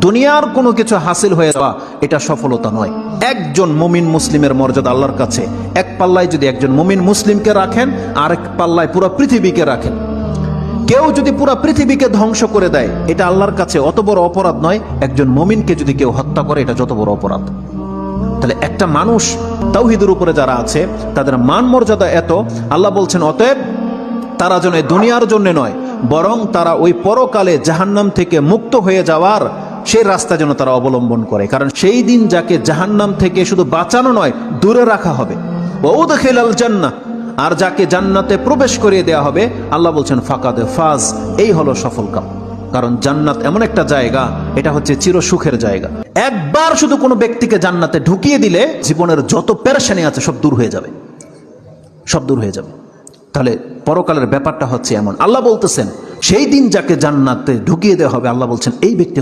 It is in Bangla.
দুনিয়ার কোনো কিছু হাসিল হয়ে যাওয়া এটা সফলতা নয়। একজন মুমিন মুসলিমের মর্যাদা আল্লাহর কাছে এক পাল্লায় যদি একজন মুমিন মুসলিমকে রাখেন, আরেক পাল্লায় পুরো পৃথিবীকে রাখেন। কেউ যদি পুরো পৃথিবীকে ধ্বংস করে দেয়, এটা আল্লাহর কাছে অত বড় অপরাধ নয়। একজন মুমিনকে যদি কেউ হত্যা করে, এটা যত বড় অপরাধ। তাহলে একটা মানুষ তাওহীদের উপরে যারা আছে তাদের মান মর্যাদা এত, আল্লাহ বলছেন অতএব তারা যেন দুনিয়ার জন্য নয়, বরং তারা ওই পরকালে জাহান্নাম থেকে মুক্ত হয়ে যাওয়ার সেই রাস্তা যেন তারা অবলম্বন করে। কারণ সেই দিন যাকে জাহান্নাম থেকে শুধু বাঁচানো নয়, দূরে রাখা হবে। ওয়াউদখিলাল জান্নাহ, আর যাকে জান্নাতে প্রবেশ করিয়ে দেওয়া হবে, আল্লাহ বলছেন ফাকাদ ফাজ, এই হলো সফল কাম। কারণ জান্নাত এমন একটা জায়গা, এটা হচ্ছে চির সুখের জায়গা। একবার শুধু কোনো ব্যক্তিকে জান্নাতে ঢুকিয়ে দিলে জীবনের যত পেরেশানি আছে সব দূর হয়ে যাবে, সব দূর হয়ে যাবে। তাহলে পরকালের ব্যাপারটা হচ্ছে এমন। আল্লাহ বলতেছেন সেই দিন যাকে জান্নাতে ঢুকিয়ে দেওয়া হবে, আল্লাহ বলছেন এই ব্যক্তি